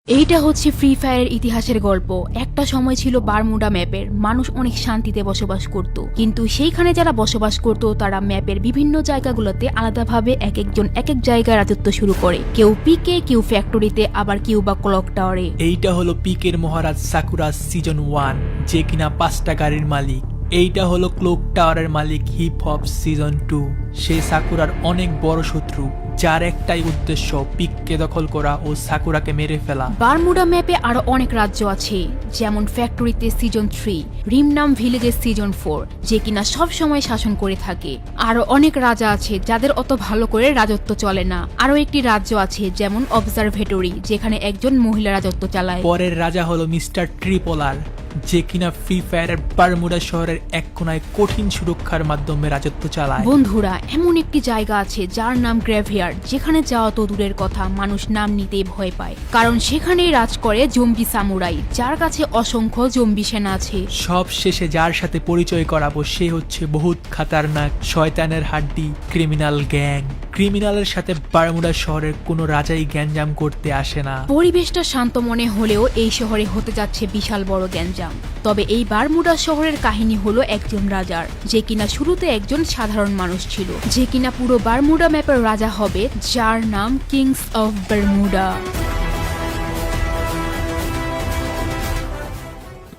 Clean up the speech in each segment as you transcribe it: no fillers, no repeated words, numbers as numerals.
এইটা হচ্ছে ফ্রি ফায়ারের ইতিহাসের গল্প। একটা সময় ছিল বারমুডা ম্যাপের, মানুষ অনেক শান্তিতে বসবাস করত, কিন্তু সেইখানে যারা বসবাস করত তারা ম্যাপের বিভিন্ন জায়গাগুলোতে আলাদাভাবে এক একজন এক এক জায়গায় রাজত্ব শুরু করে। কেউ পিকে, কেউ ফ্যাক্টরিতে, আবার কেউ বা ক্লক টাওয়ারে। এইটা হলো পিকের মহারাজ সাকুরা সিজন 1, যে কিনা 5টা গাড়ির মালিক। এইটা হলো ক্লক টাওয়ারের মালিক হিপ হপ সিজন 2। সে সাকুরার অনেক বড় শত্রু, যার একটাই উদ্দেশ্য পিককে দখল করা ও সাকুরাকে মেরে ফেলা। বারমুডা ম্যাপে আরো অনেক রাজ্য আছে, যেমন ফ্যাক্টরিতে সিজন 3, রিমনাম ভিলেজে সিজন 4, যে কিনা সব সময় শাসন করে থাকে। আরো অনেক রাজা আছে যাদের অত ভালো করে রাজত্ব চলে না। আরো একটি রাজ্য আছে যেমন অবজারভেটরি, যেখানে একজন মহিলা রাজত্ব চালায়। পরের রাজা হলো মিস্টার ট্রিপোলার, যে কিনা ফ্রি ফায়ারের বারমুডা শহরের এক কোনায় কঠিন সুরক্ষার মাধ্যমে রাজত্ব চালায়। বন্ধুরা, এমন একটি জায়গা আছে যার নাম গ্রেভইয়ার্ড, যেখানে যাওয়া তো দূরের কথা, মানুষ নাম নিতেই ভয় পায়, কারণ সেখানেই রাজ করে জম্বি সামুরাই, যার কাছে অসংখ্য জম্বি সেনা আছে। সব শেষে যার সাথে পরিচয় করাবো সে হচ্ছে বহুত খাতারনাক শয়তানের হাড্ডি ক্রিমিনাল গ্যাং। ক্রিমিনালের সাথে বারমুডা শহরের কোনো রাজাই গ্যাঞ্জাম করতে আসে না। পরিবেশটা শান্ত মনে হলেও এই শহরে হতে যাচ্ছে বিশাল বড় গ্যাঞ্জাম। তবে এই বারমুডা শহরের কাহিনী হলো একজন রাজার, যে কিনা শুরুতে একজন সাধারণ মানুষ ছিল, যে কিনা পুরো বারমুডা ম্যাপের রাজা হবে, যার নাম কিংস অফ বারমুডা।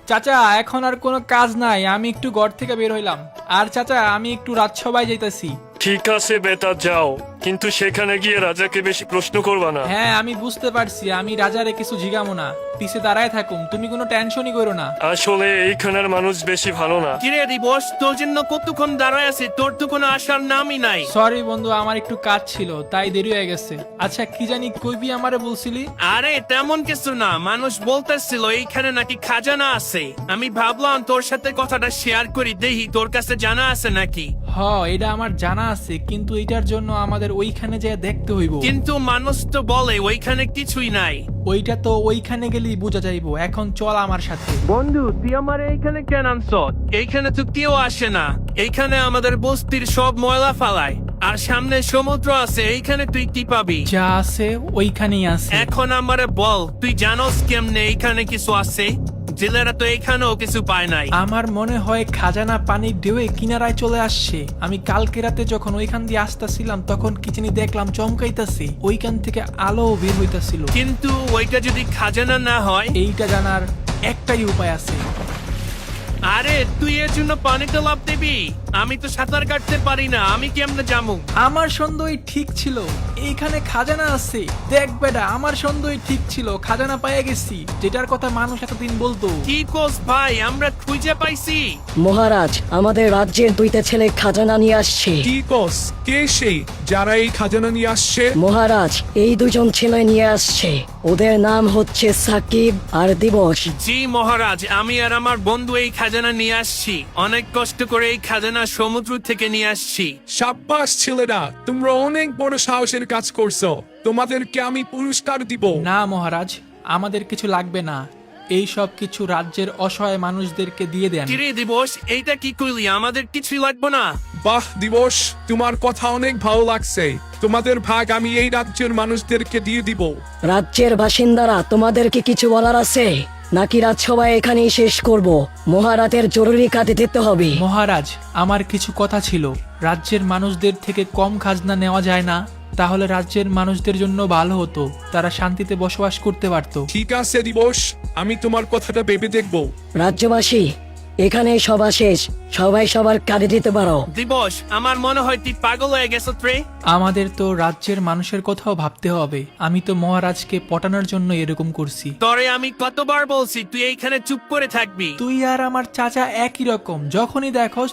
চাচা, এখন আর কোনো কাজ নাই, আমি একটু ঘর থেকে বের হইলাম। আর চাচা, আমি একটু রাজসভায় যাইতাছি। ঠিক আছে বেটা, যাও, কিন্তু সেখানে গিয়ে রাজাকে বেশি প্রশ্ন করবা না। হ্যাঁ, আমি বুঝতে পারছি, আমি রাজারে কিছু জিগামো না, পিছে দাঁড়ায় থাকুম, তুমি কোনো টেনশনই করো না। আসলে এইখানের মানুষ বেশি ভালো না। কিরে দিবস, তোর জন্য কতক্ষণ দাঁড়ায় আছে, তোর তো কোনো আসার নামই নাই। সরি বন্ধু, আমার একটু কাজ ছিল তাই দেরি হয়ে গেছে। আচ্ছা, কি জানি কইবি আমারে বলছিলি? আরে তেমন কিছু না, মানুষ বলতেছিল এইখানে নাকি খাজানা আছে। আমি ভাবলাম তোর সাথে কথাটা শেয়ার করি, দেখি তোর কাছে জানা আছে নাকি। হ, এটা আমার জানা আছে, কিন্তু এটার জন্য আমাদের ওইখানে যেয়ে দেখতে হইব। কিন্তু মানুষ তো বলে ওইখানে কিছুই নাই। ওইটা তো ওইখানে গেলেই বোঝা যাইব। এখন চল আমার সাথে। বন্ধু, তুই আমার এইখানে কেন আনছ? এইখানে তো কেউ আসে না। এইখানে আমাদের বস্তির সব ময়লা ফালায়, আর সামনে সমুদ্র আছে, এইখানে তুই কি পাবি? যা আছে ওইখানেই আছে। এখন আমারে বল, তুই জানোস কেমনে এইখানে কিছু আছে? জেলেরা তো এইখানেও কিছু পায় নাই। আমার মনে হয় খাজানা পানির ঢেউয়ে কিনারায় চলে আসছে। আমি কালকে রাতে যখন ওইখান দিয়ে আসতেছিলাম তখন কিচেনে দেখলাম চমকাইতাছে, ওইখান থেকে আলো বের হইতাছিল। কিন্তু ওইটা যদি খাজানা না হয়? এইটা জানার একটাই উপায় আছে। আরে তুই এর জন্য পানিতে লাফ দিবি? আমি তো সাঁতার কাটতে পারি না, আমি কেমনে যাবো? আমার সন্দেহ ঠিক ছিল এইখানে খাজানা আছে। দেখ বেটা, আমার সন্দেহ ঠিক ছিল, খাজানা পেয়ে গেছি, যেটার কথা মানুষ এতদিন বলতো। কি কোস ভাই, আমরা খুঁজে পাইছি। মহারাজ, আমাদের রাজ্যের দুইটা ছেলে খাজানা নিয়ে আসছে। কি কস? কে সেই যারা এই খাজানা নিয়ে আসছে? মহারাজ, এই দুজন ছেলে নিয়ে আসছে, ওদের নাম হচ্ছে সাকিব আর দিবস। জি মহারাজ, আমি আর আমার বন্ধু এই খাজানা নিয়ে আসছি। অনেক কষ্ট করে এই খাজানা সমুদ্র থেকে নিয়ে আসছি। সাব্বাস ছেলেরা, তোমরা অনেক বড় সাহসের কাজ করছো, তোমাদেরকে আমি পুরস্কার দিব। না মহারাজ, আমাদের কিছু লাগবে না, এই সব কিছু রাজ্যের অসহায় মানুষদেরকে দিয়ে দেন। কিরে দিবস, এইটা কি করলি? আমাদের কিছুই লাগবে না। বাহ দিবস, তোমার কথা অনেক ভালো লাগছে। তোমাদের ভাগ আমি এই রাজ্যের মানুষদেরকে দিয়ে দিব। রাজ্যের বাসিন্দারা, তোমাদের কি কিছু বলার আছে নাকি রাজসভা এখানেই শেষ করব? মহারাজের জরুরি কাজে যেতে হবে। মহারাজ, আমার কিছু কথা ছিল। রাজ্যের মানুষদের থেকে কম খাজনা নেওয়া যায় না? তাহলে রাজ্যের মানুষদের জন্য ভালো হতো, তারা শান্তিতে বসবাস করতে পারতো। ঠিক আছে দিবস, আমি তোমার কথাটা ভেবে দেখব। রাজ্যবাসী, এখানে সভা শেষ, সবাই সবার কাজে যেতে পারো। দিবস, আমার মনে হয় তুই পাগল হয়ে গেছ রে। আমাদের তো রাজ্যের মানুষের কথাও ভাবতে হবে। আমি তো মহারাজকে পটানোর জন্য এরকম করছি। তরে আমি কতবার বলছি তুই এইখানে চুপ করে থাকবি? তুই আর আমার চাচা একই রকম, যখনই দেখোস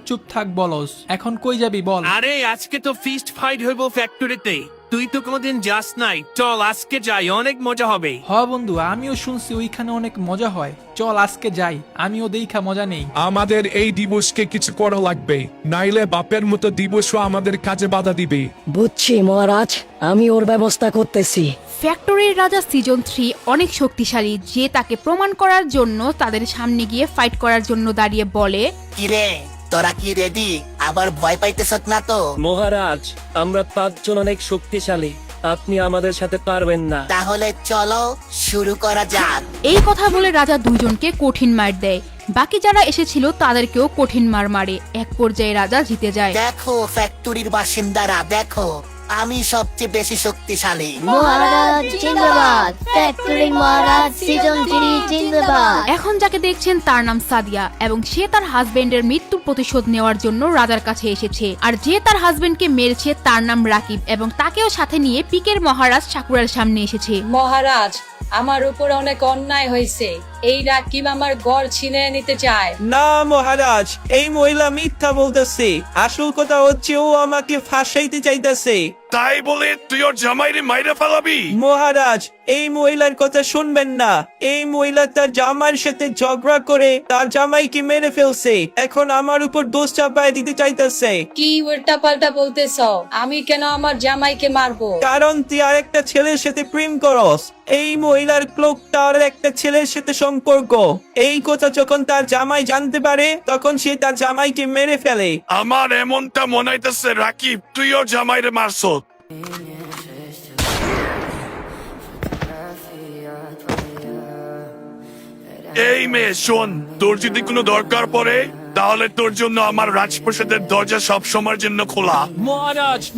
চুপ থাক বলস। এখন কই যাবি বল? আরে আজকে তো ফিস্ট ফাইট হইব ফ্যাক্টরিতে, তুই তো কোনোদিন যাস নাই। চল আজকে যাই, অনেক মজা হবে। হ বন্ধু, আমিও শুনছি ওইখানে অনেক মজা হয়। চল আজকে যাই, আমিও দেখা মজা নেই। আমাদের এই দিবসকে কিছু করা লাগবে, নাইলে বাপের মতো দিবসও আমাদের কাজে বাধা দিবে। বুঝছি মহারাজ, আমি ওর ব্যবস্থা করতেছি। ফ্যাক্টরির রাজা সিজন 3 অনেক শক্তিশালী, যে তাকে প্রমাণ করার জন্য তাদের সামনে গিয়ে ফাইট করার জন্য দাঁড়িয়ে বলে, কিরে, তোরা কি রেডি? আবার ভয় পাইতেছ না তো? মহারাজ, আমরা 5 জন অনেক শক্তিশালী, আপনি আমাদের সাথে পারবেন না। তাহলে চলো শুরু করা যাক। এই কথা বলে রাজা দুইজনকে কঠিন মার দেয়। বাকি যারা এসেছিল তাদেরকেও কঠিন মার মারে। এক পর্যায়ে রাজা জিতে যায়। দেখো ফ্যাক্টরির বাসিন্দারা, দেখো আমি সবচেয়ে বেশি শক্তিশালী। মহারাজ জিন্দাবাদ, ফ্যাক্টরি মহারাজ সিজন 3 জিন্দাবাদ। এখন যাকে দেখছেন তার নাম সাদিয়া এবং সে তার হাজবেন্ডের মৃত্যুর প্রতিশোধ নেওয়ার জন্য রাজার কাছে এসেছে। আর যে তার হাজবেন্ডকে মেরেছে তার নাম রাকিব এবং তাকেও সাথে নিয়ে পিকের মহারাজ সাকুরার সামনে এসেছে। মহারাজ, আমার উপর অনেক অন্যায় হয়েছে। এই রাকিব আমার ঘর ছিনিয়ে নিতে চায়। না মহারাজ, এই মহিলা মিথ্যা বলতেছে। আসল কথা হচ্ছে ও আমাকে ফাঁসাইতে চাইতেছে। তাই বলে তুই ওর জামাইরে মাইরা ফেলাবি? মহারাজ, এই মহিলার কথা শুনবেন না। এই মহিলা তার জামাইয়ের সাথে ঝগড়া করে তার জামাইকে মেরে ফেলছে। এখন আমার উপর দোষ চাপায় দিতে চাইতেছে। কি উল্টা পাল্টা বলতেছ? আমি কেন আমার জামাইকে মারবো? কারণ তুই আরেকটা ছেলের সাথে প্রেম করস। এই মহিলার ক্লক টাওয়ারের একটা ছেলের সাথে সম্পর্ক। এই কথা যখন তার জামাই জানতে পারে তখন সে তার জামাইকে মেরে ফেলে। আমার এমনটা মনে হইতেছে রাকিব তুই ওর জামাইরে মারছ। এই মেয়ে শোন, তোর যদি কোনো দরকার পড়ে তাহলে তোর জন্য আমার রাজপ্রাসাদের দরজা সব সময়ের জন্য খোলা।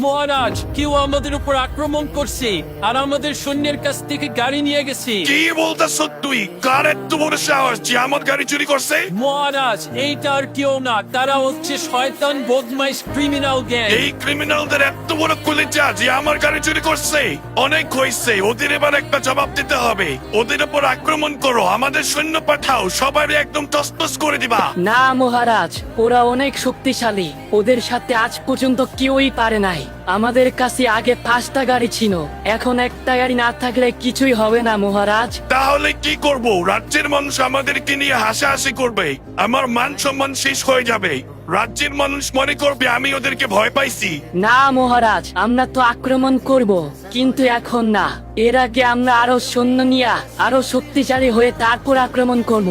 মহারাজ, কেউ আমাদের উপর আক্রমণ করছে আর আমাদের সৈন্যের কাছ থেকে গাড়ি নিয়ে গেছে। কি বলতেছ তুই? কার এত বড় সাহস যে আমার গাড়ি চুরি করছে? মহারাজ, এইটা আর কেউ না, তারা হচ্ছে শয়তান বদমাইশ ক্রিমিনাল গ্যাং। এই ক্রিমিনালদের এত বড় কলিজা যে আমার গাড়ি চুরি করছে? অনেক হয়েছে, ওদের এবার একটা জবাব দিতে হবে। ওদের উপর আক্রমণ করো, আমাদের সৈন্য পাঠাও, সবাই একদম তসতস করে দিবা। না মহারাজ, ওরা অনেক শক্তিশালী। ওদের সাথে আজ পর্যন্ত কেউই পারে নাই। আমাদের কাছে আগে 5টা গাড়ি ছিল, এখন একটা গাড়ি না থাকলে কিছুই হবে না মহারাজ। তাহলে কি করব? রাজ্যের মানুষ আমাদেরকে নিয়ে হাসাহাসি করবে, আমার মান সম্মান শেষ হয়ে যাবে। রাজ্যের মানুষ মনে করবে আমি ওদেরকে ভয় পাইছি। না মহারাজ, আমরা তো আক্রমণ করব, কিন্তু এখন না। এর আগে আমরা আরো সৈন্য নিয়ে আরো শক্তিশালী হয়ে তারপর আক্রমণ করব।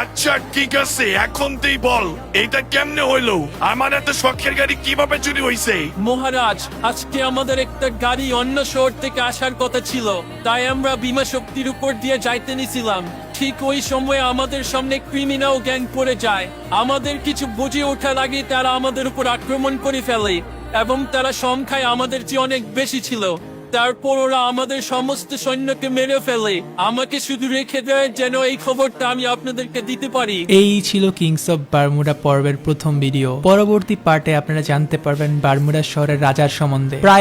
আচ্ছা ঠিক আছে, এখন তুই বল এটা কেমনে হইলো? আমার এত শখের গাড়ি কিভাবে চুরি হইছে? মহারাজ, আজকে আমাদের একটা গাড়ি অন্য শহর থেকে আসার কথা ছিল, তাই আমরা বিমা শক্তির উপর দিয়ে যাইতে নিছিলাম। ঠিক ওই সময় আমাদের সামনে ক্রিমিনাল গ্যাং পড়ে যায়। আমাদের কিছু বুঝে ওঠার আগে তারা আমাদের উপর আক্রমণ করে ফেলে এবং তারা সংখ্যায় আমাদের চেয়ে অনেক বেশি ছিল। তারপর ওরা আমাদের সমস্ত সৈন্যকে মেরে ফেলে। আমাকে শুধু রেখে দেয় যেন এই খবরটা আমি আপনাদেরকে দিতে পারি। এই ছিল কিংস অফ বারমুডা পর্বের প্রথম ভিডিও। পরবর্তী পার্টে আপনারা জানতে পারবেন বারমুডা শহরের রাজার সম্বন্ধে। প্রায়